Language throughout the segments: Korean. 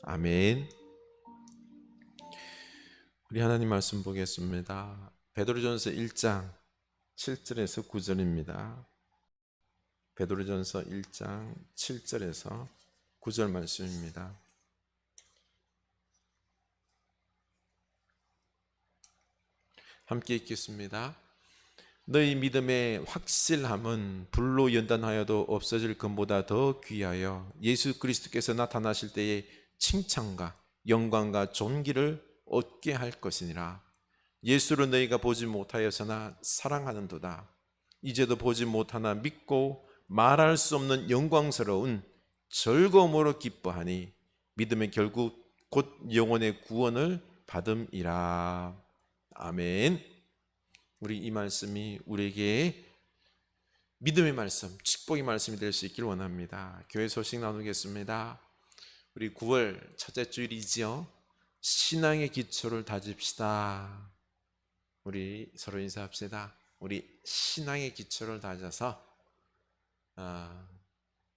아멘. 우리 하나님 말씀 보겠습니다. 베드로전서 1장 7절에서 9절입니다. 베드로전서 1장 7절에서 9절 말씀입니다. 함께 읽겠습니다. 너희 믿음의 확실함은 불로 연단하여도 없어질 것보다 더 귀하여 예수 그리스도께서 나타나실 때에 칭찬과 영광과 존귀를 얻게 할 것이니라. 예수를 너희가 보지 못하였으나 사랑하는도다. 이제도 보지 못하나 믿고 말할 수 없는 영광스러운 즐거움으로 기뻐하니 믿음의 결국 곧 영혼의 구원을 받음이라. 아멘. 우리 이 말씀이 우리에게 믿음의 말씀, 축복의 말씀이 될 수 있기를 원합니다. 교회 소식 나누겠습니다. 우리 9월 첫째 주일이지요. 신앙의 기초를 다집시다. 우리 서로 인사합시다. 우리 신앙의 기초를 다져서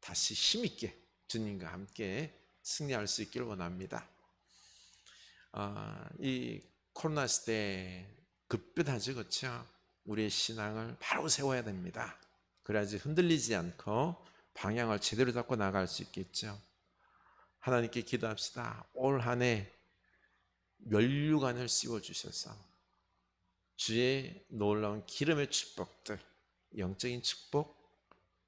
다시 힘있게 주님과 함께 승리할 수 있기를 원합니다. 이 코로나 시대에 급변하죠, 그렇죠? 우리의 신앙을 바로 세워야 됩니다. 그래야지 흔들리지 않고 방향을 제대로 잡고 나갈 수 있겠죠. 하나님께 기도합시다. 올 한 해 면류관을 씌워주셔서 주의 놀라운 기름의 축복들, 영적인 축복,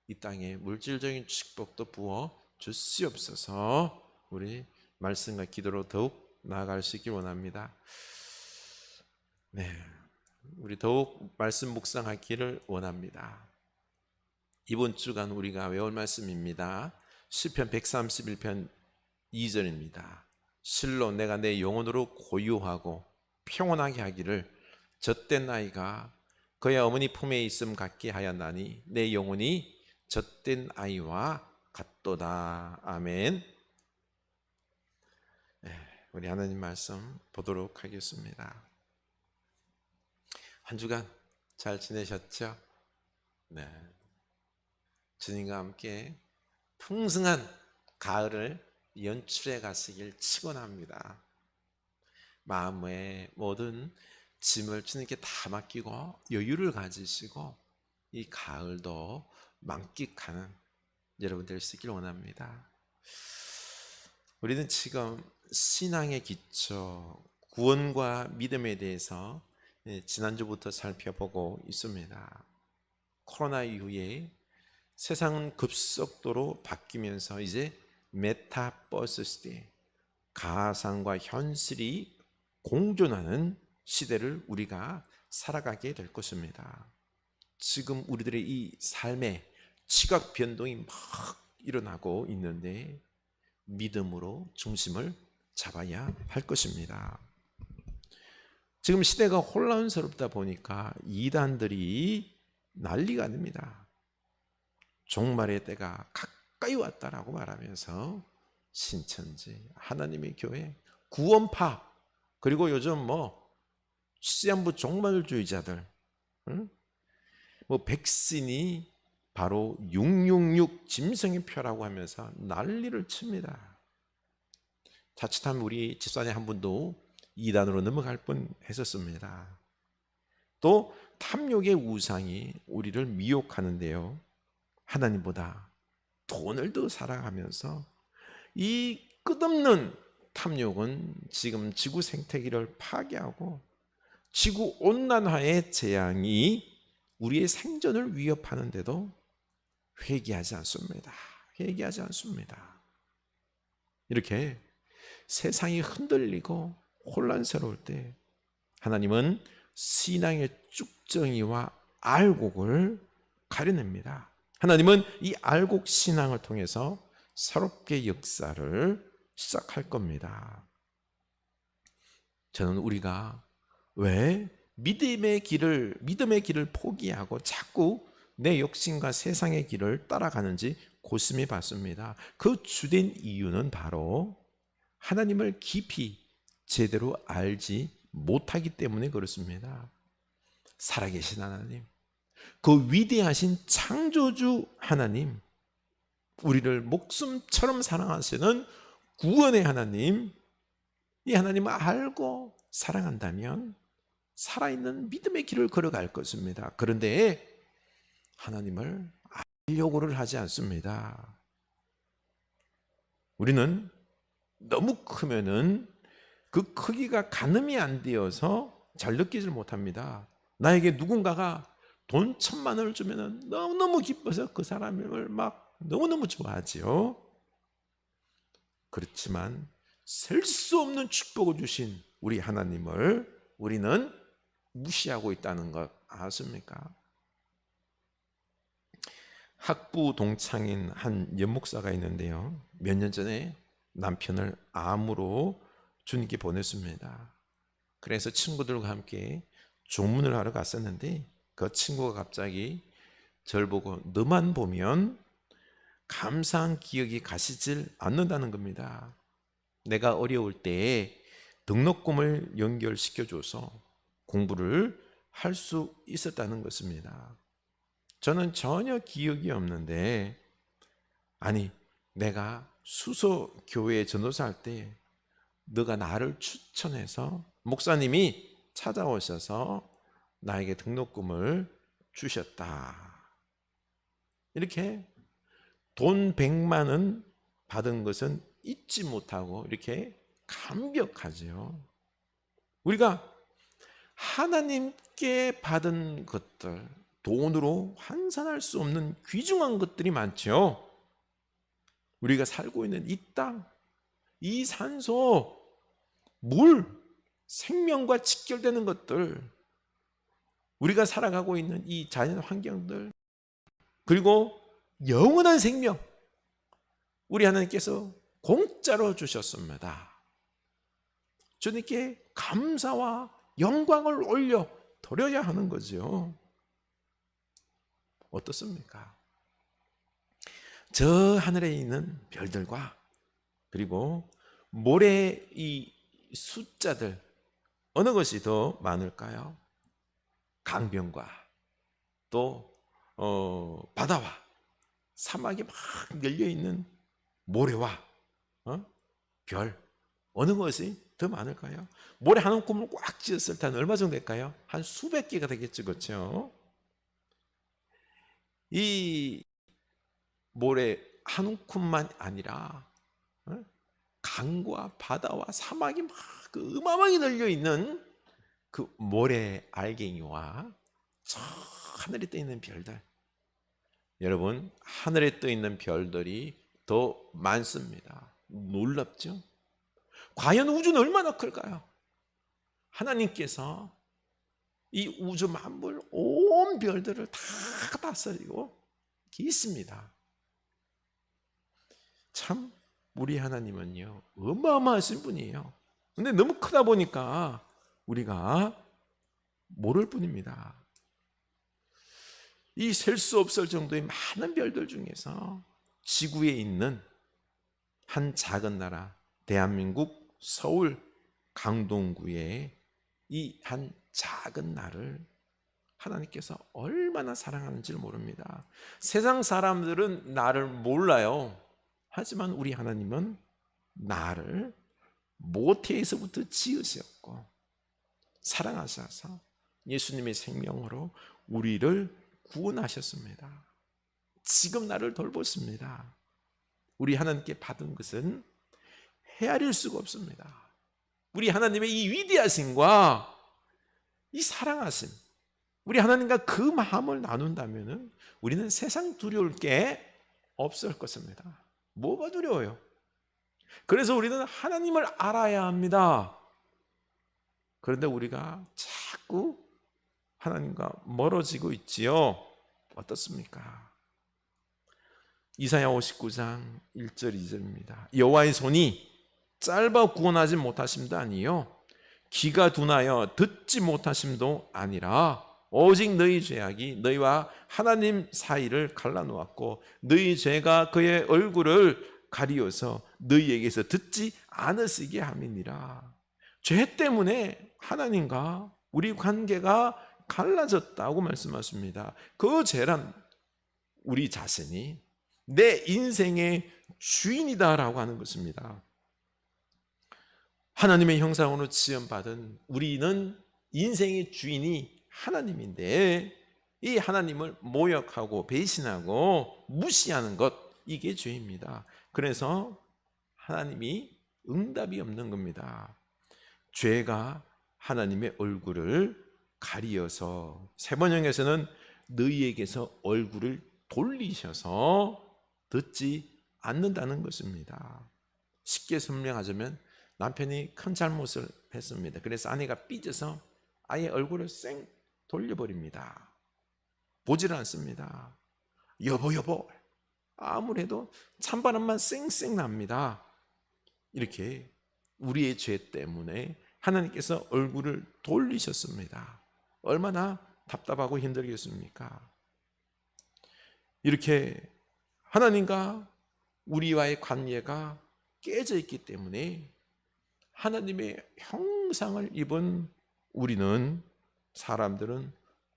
이 땅에 물질적인 축복도 부어 주시옵소서. 우리 말씀과 기도로 더욱 나아갈 수 있길 원합니다. 네, 우리 더욱 말씀 묵상하기를 원합니다. 이번 주간 우리가 외울 말씀입니다. 시편 131편 2절입니다. 실로 내가 내 영혼으로 고요하고 평온하게 하기를 젖된 아이가 그의 어머니 품에 있음 같게 하였나니 내 영혼이 젖된 아이와 같도다. 아멘. 우리 하나님 말씀 보도록 하겠습니다. 한 주간 잘 지내셨죠? 네. 주님과 함께 풍성한 가을을 연출해 가시길 축원합니다. 마음의 모든 짐을 주님께 다 맡기고 여유를 가지시고 이 가을도 만끽하는 여러분 될 수 있기를 원합니다. 우리는 지금 신앙의 기초, 구원과 믿음에 대해서 지난주부터 살펴보고 있습니다. 코로나 이후에 세상은 급속도로 바뀌면서 이제 메타버스 시대, 가상과 현실이 공존하는 시대를 우리가 살아가게 될 것입니다. 지금 우리들의 이 삶에 지각 변동이 막 일어나고 있는데 믿음으로 중심을 잡아야 할 것입니다. 지금 시대가 혼란스럽다 보니까 이단들이 난리가 납니다. 종말의 때가 가까이 왔다라고 말하면서 신천지, 하나님의 교회, 구원파, 그리고 요즘 시한부 종말주의자들, 백신이 바로 666 짐승의 표라고 하면서 난리를 칩니다. 자칫하면 우리 집사님 한 분도 이단으로 넘어갈 뻔 했었습니다. 또 탐욕의 우상이 우리를 미혹하는데요, 하나님보다 돈을 더 사랑하면서 이 끝없는 탐욕은 지금 지구 생태계를 파괴하고 지구 온난화의 재앙이 우리의 생존을 위협하는데도 회개하지 않습니다. 회개하지 않습니다. 이렇게 세상이 흔들리고 혼란스러울 때 하나님은 신앙의 쭉정이와 알곡을 가려냅니다. 하나님은 이 알곡 신앙을 통해서 새롭게 역사를 시작할 겁니다. 저는 우리가 왜 믿음의 길을 포기하고 자꾸 내 욕심과 세상의 길을 따라가는지 고심해 봤습니다. 그 주된 이유는 바로 하나님을 깊이 제대로 알지 못하기 때문에 그렇습니다. 살아계신 하나님, 그 위대하신 창조주 하나님, 우리를 목숨처럼 사랑하시는 구원의 하나님, 이 하나님을 알고 사랑한다면 살아있는 믿음의 길을 걸어갈 것입니다. 그런데 하나님을 알려고를 하지 않습니다. 우리는 너무 크면은 그 크기가 가늠이 안 되어서 잘 느끼질 못합니다. 나에게 누군가가 돈 1,000만 원을 주면은 너무너무 기뻐서 그 사람을 막 너무너무 좋아하지요. 그렇지만 셀 수 없는 축복을 주신 우리 하나님을 우리는 무시하고 있다는 것 아십니까? 학부 동창인 한 연목사가 있는데요, 몇 년 전에 남편을 암으로 주님께 보냈습니다. 그래서 친구들과 함께 조문을 하러 갔었는데 그 친구가 갑자기 저를 보고 너만 보면 감사한 기억이 가시질 않는다는 겁니다. 내가 어려울 때 등록금을 연결시켜줘서 공부를 할 수 있었다는 것입니다. 저는 전혀 기억이 없는데, 아니 내가 수소 교회 전도사 할 때 너가 나를 추천해서 목사님이 찾아오셔서 나에게 등록금을 주셨다. 이렇게 돈 100만 원 받은 것은 잊지 못하고 이렇게 감격하죠. 우리가 하나님께 받은 것들, 돈으로 환산할 수 없는 귀중한 것들이 많죠. 우리가 살고 있는 이 땅, 이 산소, 물, 생명과 직결되는 것들, 우리가 살아가고 있는 이 자연 환경들, 그리고 영원한 생명, 우리 하나님께서 공짜로 주셨습니다. 주님께 감사와 영광을 올려 드려야 하는 거죠. 어떻습니까? 저 하늘에 있는 별들과 그리고 모래의 이 숫자들, 어느 것이 더 많을까요? 강변과 또 바다와 사막이 막 열려있는 모래와 별, 어느 것이 더 많을까요? 모래 한 움큼을 꽉 쥐었을 때는 얼마 정도 될까요? 한 수백 개가 되겠죠, 그렇죠? 이 모래 한 움큼만 아니라 강과 바다와 사막이 막 그 어마어마하게 널려 있는 그 모래 알갱이와 저 하늘에 떠 있는 별들, 여러분 하늘에 떠 있는 별들이 더 많습니다. 놀랍죠? 과연 우주는 얼마나 클까요? 하나님께서 이 우주 만물 온 별들을 다 다스리고 있습니다. 참 우리 하나님은요 어마어마하신 분이에요. 근데 너무 크다 보니까 우리가 모를 뿐입니다. 이 셀 수 없을 정도의 많은 별들 중에서 지구에 있는 한 작은 나라, 대한민국 서울 강동구의 이 한 작은 나를 하나님께서 얼마나 사랑하는지를 모릅니다. 세상 사람들은 나를 몰라요. 하지만 우리 하나님은 나를 모태에서부터 지으셨고 사랑하셔서 예수님의 생명으로 우리를 구원하셨습니다. 지금 나를 돌보십니다. 우리 하나님께 받은 것은 헤아릴 수가 없습니다. 우리 하나님의 이 위대하심과 이 사랑하심, 우리 하나님과 그 마음을 나눈다면 우리는 세상 두려울 게 없을 것입니다. 뭐가 두려워요? 그래서 우리는 하나님을 알아야 합니다. 그런데 우리가 자꾸 하나님과 멀어지고 있지요. 어떻습니까? 이사야 59장 1절 2절입니다. 여호와의 손이 짧아 구원하지 못하심도 아니요 귀가 둔하여 듣지 못하심도 아니라 오직 너희 죄악이 너희와 하나님 사이를 갈라놓았고 너희 죄가 그의 얼굴을 가리어서 너희에게서 듣지 않으시게 함이니라. 죄 때문에 하나님과 우리 관계가 갈라졌다고 말씀하십니다. 그 죄란 우리 자신이 내 인생의 주인이다라고 하는 것입니다. 하나님의 형상으로 지음받은 우리는 인생의 주인이 하나님인데 이 하나님을 모욕하고 배신하고 무시하는 것, 이게 죄입니다. 그래서 하나님이 응답이 없는 겁니다. 죄가 하나님의 얼굴을 가리어서 세 번역에서는 너희에게서 얼굴을 돌리셔서 듣지 않는다는 것입니다. 쉽게 설명하자면 남편이 큰 잘못을 했습니다. 그래서 아내가 삐져서 아예 얼굴을 쌩 돌려버립니다. 보지를 않습니다. 여보 아무래도 찬바람만 쌩쌩 납니다. 이렇게 우리의 죄 때문에 하나님께서 얼굴을 돌리셨습니다. 얼마나 답답하고 힘들겠습니까? 이렇게 하나님과 우리와의 관계가 깨져 있기 때문에 하나님의 형상을 입은 우리는, 사람들은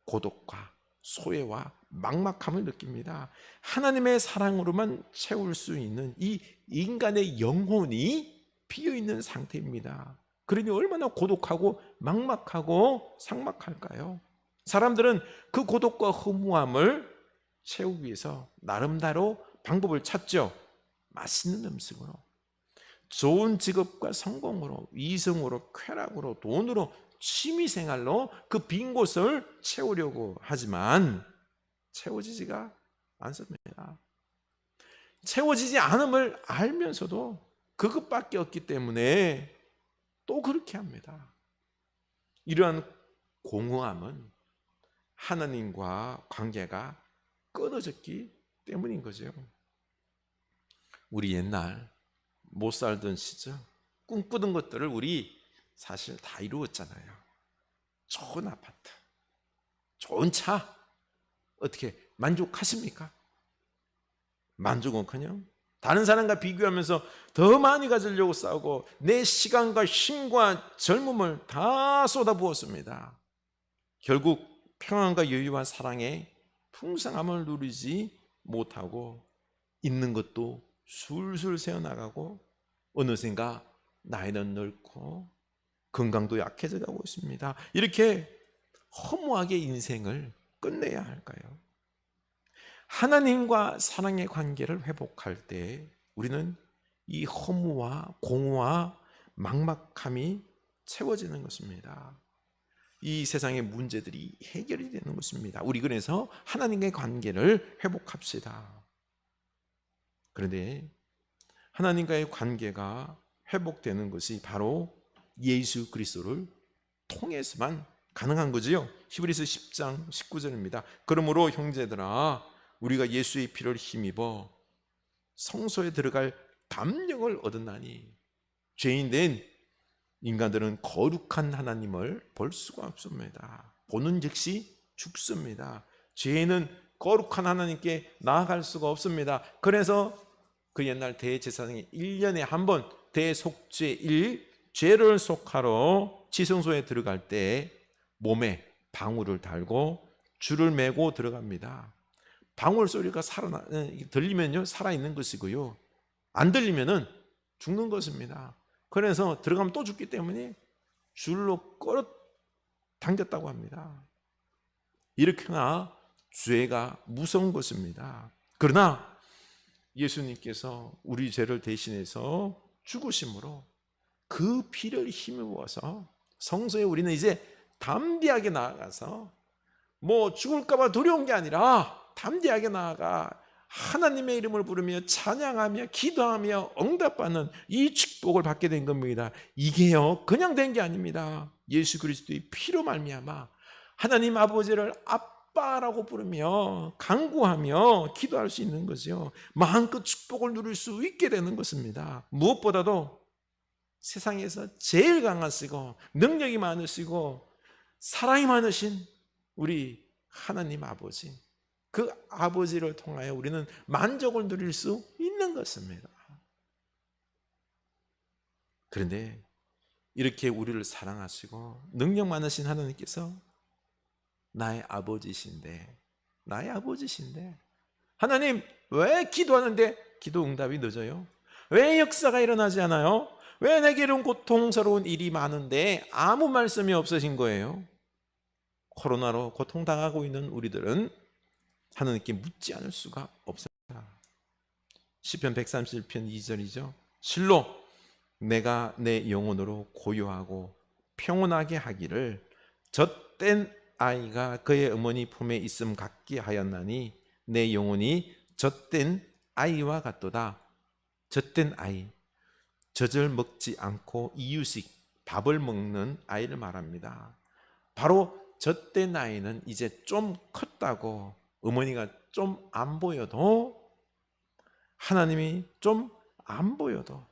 고독과 소외와 막막함을 느낍니다. 하나님의 사랑으로만 채울 수 있는 이 인간의 영혼이 비어있는 상태입니다. 그러니 얼마나 고독하고 막막하고 삭막할까요? 사람들은 그 고독과 허무함을 채우기 위해서 나름대로 방법을 찾죠. 맛있는 음식으로, 좋은 직업과 성공으로, 이성으로, 쾌락으로, 돈으로, 취미생활로 그 빈 곳을 채우려고 하지만 채워지지가 않습니다. 채워지지 않음을 알면서도 그것밖에 없기 때문에 또 그렇게 합니다. 이러한 공허함은 하나님과 관계가 끊어졌기 때문인 거죠. 우리 옛날 못 살던 시절 꿈꾸던 것들을 우리 사실 다 이루었잖아요. 좋은 아파트, 좋은 차, 어떻게 만족하십니까? 만족은커녕 다른 사람과 비교하면서 더 많이 가지려고 싸우고 내 시간과 힘과 젊음을 다 쏟아부었습니다. 결국 평안과 여유와 사랑의 풍성함을 누리지 못하고 있는 것도 술술 새어나가고 어느샌가 나이는 늙고 건강도 약해져 가고 있습니다. 이렇게 허무하게 인생을 끝내야 할까요? 하나님과 사랑의 관계를 회복할 때 우리는 이 허무와 공허와 막막함이 채워지는 것입니다. 이 세상의 문제들이 해결이 되는 것입니다. 우리 그래서 하나님과의 관계를 회복합시다. 그런데 하나님과의 관계가 회복되는 것이 바로 예수 그리스도를 통해서만 가능한 거지요. 히브리서 10장 19절입니다. 그러므로 형제들아 우리가 예수의 피를 힘입어 성소에 들어갈 담력을 얻었나니, 죄인된 인간들은 거룩한 하나님을 볼 수가 없습니다. 보는 즉시 죽습니다. 죄인은 거룩한 하나님께 나아갈 수가 없습니다. 그래서 그 옛날 대제사장이 1년에 한 번 대속죄일 죄를 속하러 지성소에 들어갈 때 몸에 방울을 달고 줄을 매고 들어갑니다. 방울 소리가 들리면요 살아있는 것이고요, 안 들리면은 죽는 것입니다. 그래서 들어가면 또 죽기 때문에 줄로 끌어 당겼다고 합니다. 이렇게나 죄가 무서운 것입니다. 그러나 예수님께서 우리 죄를 대신해서 죽으심으로 그 피를 힘입어서 성소에 우리는 이제 담대하게 나아가서 뭐 죽을까봐 두려운 게 아니라 담대하게 나아가 하나님의 이름을 부르며 찬양하며 기도하며 응답받는 이 축복을 받게 된 겁니다. 이게요 그냥 된 게 아닙니다. 예수 그리스도의 피로 말미암아 하나님 아버지를 아빠라고 부르며 간구하며 기도할 수 있는 거죠. 마음껏 축복을 누릴 수 있게 되는 것입니다. 무엇보다도 세상에서 제일 강하시고 능력이 많으시고 사랑이 많으신 우리 하나님 아버지, 그 아버지를 통하여 우리는 만족을 누릴 수 있는 것입니다. 그런데 이렇게 우리를 사랑하시고 능력 많으신 하나님께서 나의 아버지신데 하나님 왜 기도하는데 기도 응답이 늦어요? 왜 역사가 일어나지 않아요? 왜 내게는 고통스러운 일이 많은데 아무 말씀이 없으신 거예요? 코로나로 고통당하고 있는 우리들은 하나님께 묻지 않을 수가 없습니다. 시편 137편 2절이죠. 실로 내가 내 영혼으로 고요하고 평온하게 하기를 젖된 아이가 그의 어머니 품에 있음 같게 하였나니 내 영혼이 젖된 아이와 같도다. 젖된 아이, 젖을 먹지 않고 이유식, 밥을 먹는 아이를 말합니다. 바로 젖된 아이는 이제 좀 컸다고 어머니가 좀 안 보여도, 하나님이 좀 안 보여도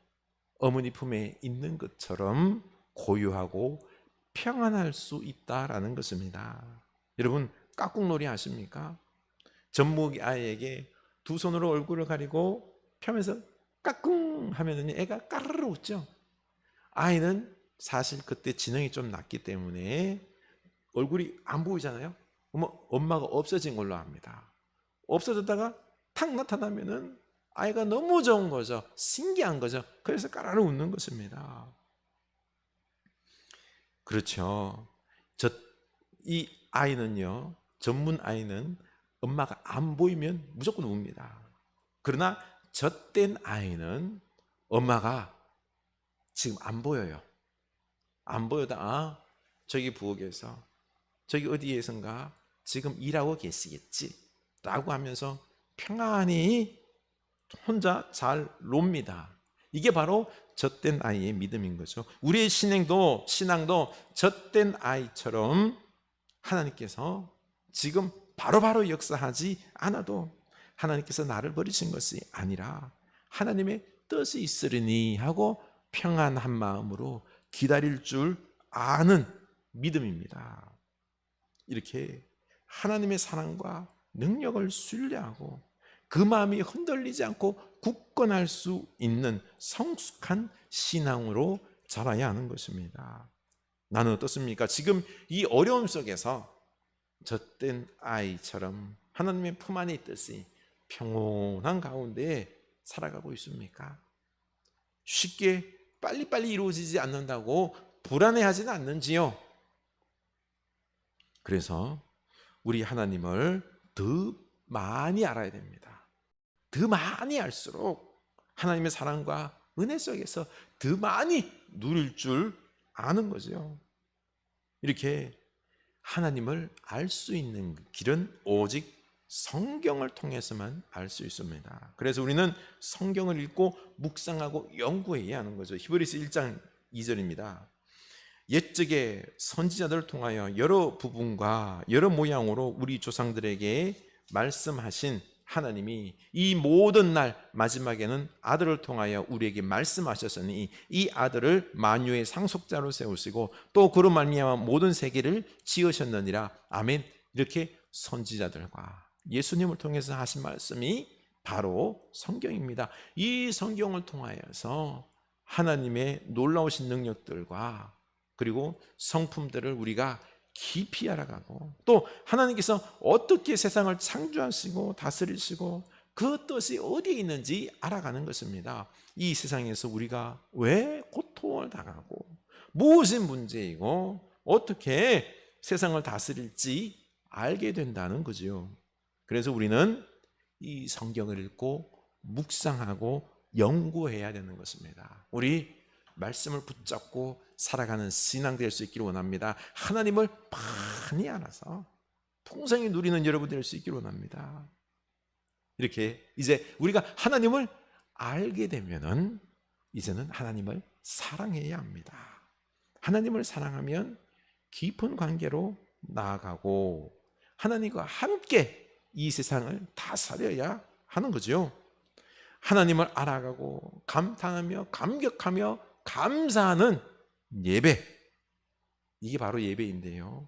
어머니 품에 있는 것처럼 고요하고 평안할 수 있다라는 것입니다. 여러분, 깍꿍놀이 아십니까? 젖먹이 아이에게 두 손으로 얼굴을 가리고 펴면서 까꿍 하면은 애가 까르르 웃죠. 아이는 사실 그때 지능이 좀 낮기 때문에 얼굴이 안 보이잖아요. 엄마가 없어진 걸로 압니다. 없어졌다가 탁 나타나면은 아이가 너무 좋은 거죠. 신기한 거죠. 그래서 까르르 웃는 것입니다. 그렇죠. 이 아이는요, 전문 아이는 엄마가 안 보이면 무조건 웁니다. 그러나 젖된 아이는 엄마가 지금 안 보여요. 안 보여다. 저기 부엌에서, 저기 어디에선가 지금 일하고 계시겠지 라고 하면서 평안히 혼자 잘 놉니다. 이게 바로 젖된 아이의 믿음인 거죠. 우리의 신앙도 젖된 아이처럼 하나님께서 지금 바로바로 역사하지 않아도 하나님께서 나를 버리신 것이 아니라 하나님의 뜻이 있으리니 하고 평안한 마음으로 기다릴 줄 아는 믿음입니다. 이렇게 하나님의 사랑과 능력을 신뢰하고 그 마음이 흔들리지 않고 굳건할 수 있는 성숙한 신앙으로 자라야 하는 것입니다. 나는 어떻습니까? 지금 이 어려움 속에서 젖된 아이처럼 하나님의 품 안의 뜻이 평온한 가운데 살아가고 있습니까? 쉽게 빨리빨리 이루어지지 않는다고 불안해하지는 않는지요? 그래서 우리 하나님을 더 많이 알아야 됩니다. 더 많이 알수록 하나님의 사랑과 은혜 속에서 더 많이 누릴 줄 아는 거죠. 이렇게 하나님을 알 수 있는 길은 오직 성경을 통해서만 알 수 있습니다. 그래서 우리는 성경을 읽고 묵상하고 연구해야 하는 거죠. 히브리서 1장 2절입니다. 옛적에 선지자들을 통하여 여러 부분과 여러 모양으로 우리 조상들에게 말씀하신 하나님이 이 모든 날 마지막에는 아들을 통하여 우리에게 말씀하셨으니 이 아들을 만유의 상속자로 세우시고 또 그로 말미암아 모든 세계를 지으셨느니라. 아멘. 이렇게 선지자들과 예수님을 통해서 하신 말씀이 바로 성경입니다. 이 성경을 통하여서 하나님의 놀라우신 능력들과 그리고 성품들을 우리가 깊이 알아가고 또 하나님께서 어떻게 세상을 창조하시고 다스리시고 그 뜻이 어디에 있는지 알아가는 것입니다. 이 세상에서 우리가 왜 고통을 당하고 무엇이 문제이고 어떻게 세상을 다스릴지 알게 된다는 거죠. 그래서 우리는 이 성경을 읽고 묵상하고 연구해야 되는 것입니다. 우리 말씀을 붙잡고 살아가는 신앙 될 수 있기를 원합니다. 하나님을 많이 알아서 풍성히 누리는 여러분 될 수 있기를 원합니다. 이렇게 이제 우리가 하나님을 알게 되면은 이제는 하나님을 사랑해야 합니다. 하나님을 사랑하면 깊은 관계로 나아가고 하나님과 함께 이 세상을 다스려야 하는 거죠. 하나님을 알아가고 감탄하며 감격하며 감사하는 예배, 이게 바로 예배인데요.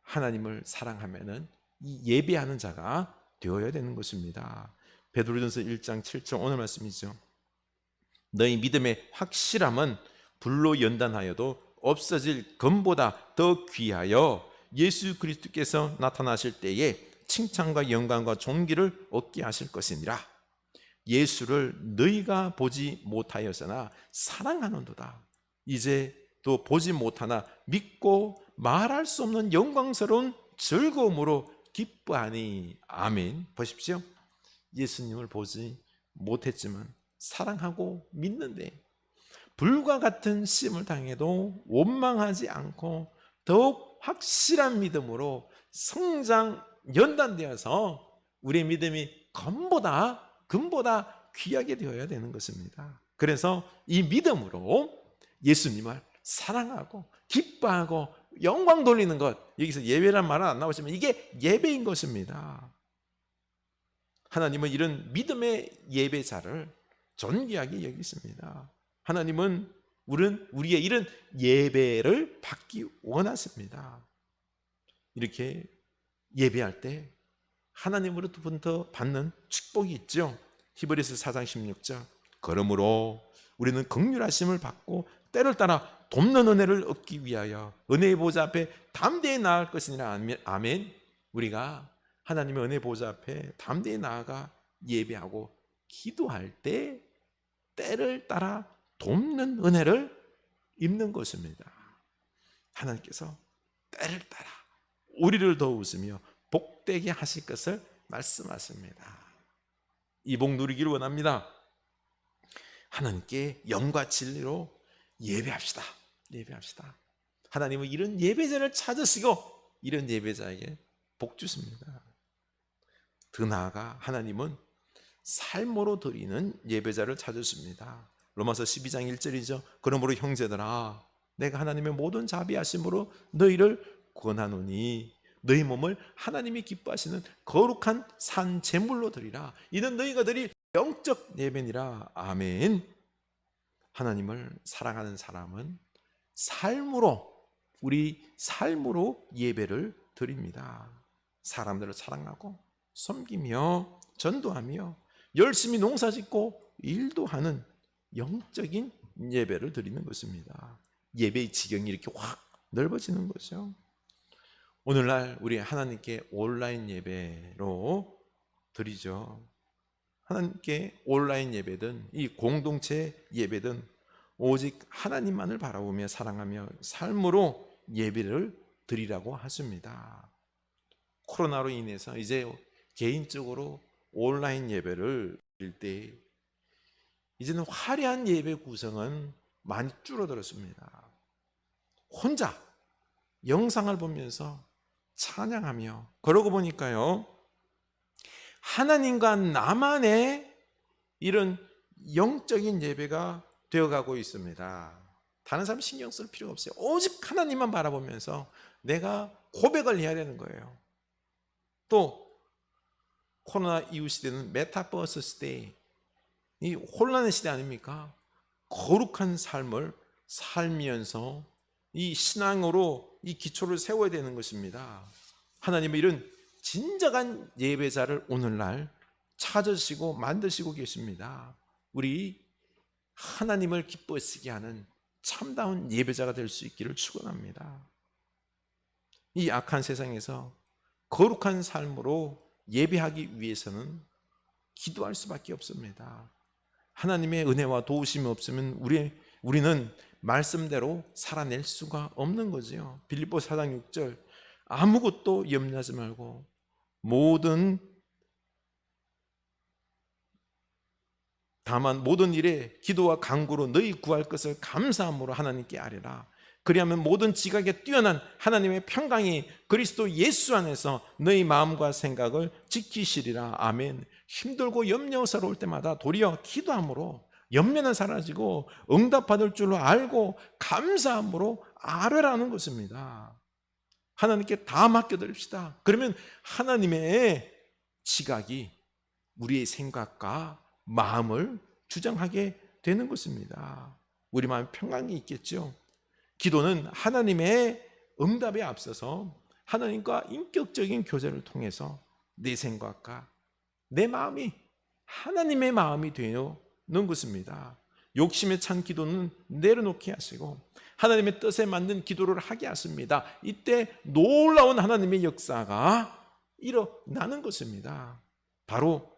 하나님을 사랑하면은 이 예배하는 자가 되어야 되는 것입니다. 베드로전서 1장 7절 오늘 말씀이죠. 너희 믿음의 확실함은 불로 연단하여도 없어질 금보다 더 귀하여 예수 그리스도께서 나타나실 때에 칭찬과 영광과 존귀를 얻게 하실 것이니라. 예수를 너희가 보지 못하였으나 사랑하는도다. 이제 또 보지 못하나 믿고 말할 수 없는 영광스러운 즐거움으로 기뻐하니. 아멘. 보십시오. 예수님을 보지 못했지만 사랑하고 믿는데 불과 같은 시험을 당해도 원망하지 않고 더욱 확실한 믿음으로 성장 연단되어서 우리의 믿음이 금보다 귀하게 되어야 되는 것입니다. 그래서 이 믿음으로 예수님을 사랑하고 기뻐하고 영광 돌리는 것, 여기서 예배란 말은 안 나오지만 이게 예배인 것입니다. 하나님은 이런 믿음의 예배자를 존귀하게 여기십니다. 하나님은 우리의 이런 예배를 받기 원하십니다. 이렇게 예배할 때 하나님으로부터 받는 축복이 있죠. 히브리서 4장 16절. 그러므로 우리는 긍휼하심을 받고 때를 따라 돕는 은혜를 얻기 위하여 은혜의 보좌 앞에 담대히 나아갈 것이니라. 아멘. 우리가 하나님의 은혜 보좌 앞에 담대히 나아가 예배하고 기도할 때 때를 따라 돕는 은혜를 입는 것입니다. 하나님께서 때를 따라 우리를 도우시며 복되게 하실 것을 말씀하십니다. 이 복 누리기를 원합니다. 하나님께 영과 진리로 예배합시다. 하나님은 이런 예배자를 찾으시고 이런 예배자에게 복 주십니다. 더 나아가 하나님은 삶으로 드리는 예배자를 찾으십니다. 로마서 12장 1절이죠. 그러므로 형제들아, 내가 하나님의 모든 자비하심으로 너희를 권하노니 너희 몸을 하나님이 기뻐하시는 거룩한 산 제물로 드리라. 이는 너희가 드릴 영적 예배니라. 아멘. 하나님을 사랑하는 사람은 우리 삶으로 예배를 드립니다. 사람들을 사랑하고 섬기며 전도하며 열심히 농사짓고 일도 하는 영적인 예배를 드리는 것입니다. 예배의 지경이 이렇게 확 넓어지는 거죠. 오늘날 우리 하나님께 온라인 예배로 드리죠. 하나님께 온라인 예배든 이 공동체 예배든 오직 하나님만을 바라보며 사랑하며 삶으로 예배를 드리라고 하십니다. 코로나로 인해서 이제 개인적으로 온라인 예배를 드릴 때 이제는 화려한 예배 구성은 많이 줄어들었습니다. 혼자 영상을 보면서 찬양하며, 그러고 보니까요, 하나님과 나만의 이런 영적인 예배가 되어가고 있습니다. 다른 사람 신경 쓸 필요가 없어요. 오직 하나님만 바라보면서 내가 고백을 해야 되는 거예요. 또 코로나 이후 시대는 메타버스 시대, 이 혼란의 시대 아닙니까? 거룩한 삶을 살면서 이 신앙으로 이 기초를 세워야 되는 것입니다. 하나님은 이런 진정한 예배자를 오늘날 찾으시고 만드시고 계십니다. 우리 하나님을 기뻐하시게 하는 참다운 예배자가 될 수 있기를 축원합니다. 이 악한 세상에서 거룩한 삶으로 예배하기 위해서는 기도할 수밖에 없습니다. 하나님의 은혜와 도우심이 없으면 우리는 말씀대로 살아낼 수가 없는 거죠. 빌립보서 4장 6절. 아무것도 염려하지 말고 다만 모든 일에 기도와 간구로 너희 구할 것을 감사함으로 하나님께 아뢰라. 그리하면 모든 지각에 뛰어난 하나님의 평강이 그리스도 예수 안에서 너희 마음과 생각을 지키시리라. 아멘. 힘들고 염려스러울 때마다 도리어 기도함으로 염려는 사라지고 응답받을 줄로 알고 감사함으로 아뢰라는 것입니다. 하나님께 다 맡겨드립시다. 그러면 하나님의 지각이 우리의 생각과 마음을 주장하게 되는 것입니다. 우리 마음에 평강이 있겠죠. 기도는 하나님의 응답에 앞서서 하나님과 인격적인 교제를 통해서 내 생각과 내 마음이 하나님의 마음이 되는 것입니다. 욕심에 찬 기도는 내려놓게 하시고 하나님의 뜻에 맞는 기도를 하게 하십니다. 이때 놀라운 하나님의 역사가 일어나는 것입니다. 바로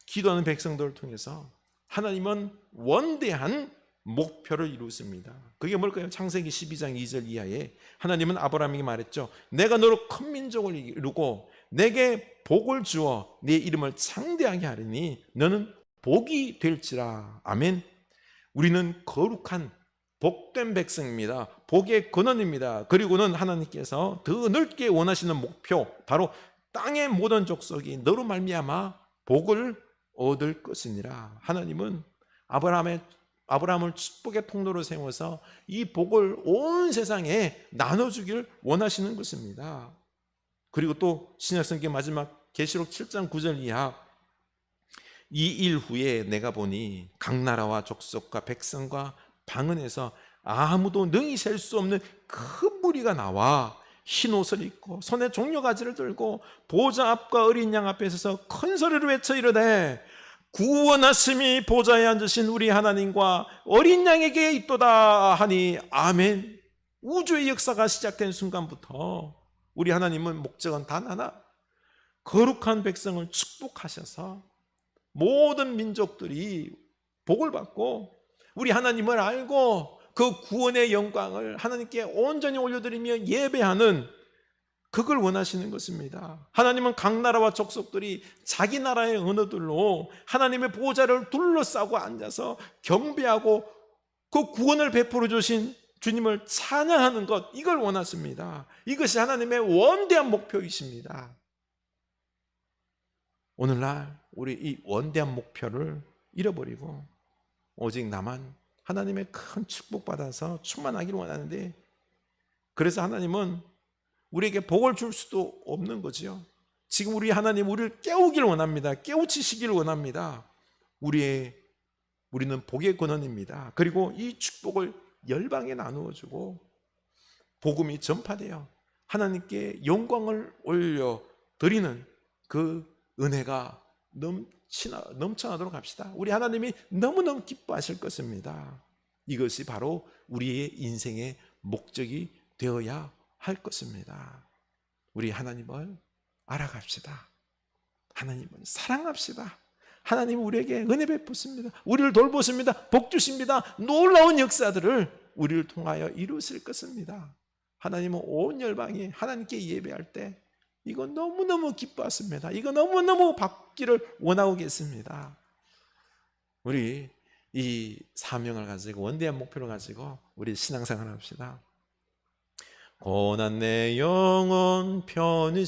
기도하는 백성들을 통해서 하나님은 원대한 목표를 이루었습니다. 그게 뭘까요? 창세기 12장 2절 이하에 하나님은 아브라함에게 말했죠. 내가 너로 큰 민족을 이루고 내게 복을 주어 네 이름을 창대하게 하리니 너는 복이 될지라. 아멘. 우리는 거룩한 복된 백성입니다. 복의 근원입니다. 그리고는 하나님께서 더 넓게 원하시는 목표, 바로 땅의 모든 족속이 너로 말미암아 복을 얻을 것이니라. 하나님은 아브라함을 축복의 통로로 세워서 이 복을 온 세상에 나눠주길 원하시는 것입니다. 그리고 또 신약성경 마지막 계시록 7장 9절 이하, 이 일 후에 내가 보니 각 나라와 족속과 백성과 방언에서 아무도 능히 셀 수 없는 큰 무리가 나와 흰 옷을 입고 손에 종려가지를 들고 보좌 앞과 어린 양 앞에 서서 큰 소리로 외쳐 이르되 구원하심이 보좌에 앉으신 우리 하나님과 어린 양에게 있도다 하니 아멘. 우주의 역사가 시작된 순간부터 우리 하나님은 목적은 단 하나, 거룩한 백성을 축복하셔서 모든 민족들이 복을 받고 우리 하나님을 알고 그 구원의 영광을 하나님께 온전히 올려드리며 예배하는, 그걸 원하시는 것입니다. 하나님은 각 나라와 족속들이 자기 나라의 언어들로 하나님의 보좌를 둘러싸고 앉아서 경배하고 그 구원을 베풀어 주신 주님을 찬양하는 것, 이걸 원하십니다. 이것이 하나님의 원대한 목표이십니다. 오늘날 우리 이 원대한 목표를 잃어버리고 오직 나만 하나님의 큰 축복받아서 충만하기를 원하는데, 그래서 하나님은 우리에게 복을 줄 수도 없는 거지요. 지금 우리 하나님 우리를 깨우기를 원합니다. 깨우치시기를 원합니다. 우리는 복의 근원입니다. 그리고 이 축복을 열방에 나누어 주고 복음이 전파되어 하나님께 영광을 올려 드리는 그 은혜가 넘쳐나도록 합시다. 우리 하나님이 너무너무 기뻐하실 것입니다. 이것이 바로 우리의 인생의 목적이 되어야 할 것입니다. 우리 하나님을 알아갑시다. 하나님을 사랑합시다. 하나님은 우리에게 은혜 베푸십니다. 우리를 돌보십니다. 복 주십니다. 놀라운 역사들을 우리를 통하여 이루실 것입니다. 하나님은 온 열방이 하나님께 예배할 때 이거 너무너무 기뻐하십니다. 이거 너무너무 받기를 원하고 계십니다. 우리 이 사명을 가지고, 원대한 목표를 가지고 우리 신앙생활 합시다. 고난 내 영혼 편히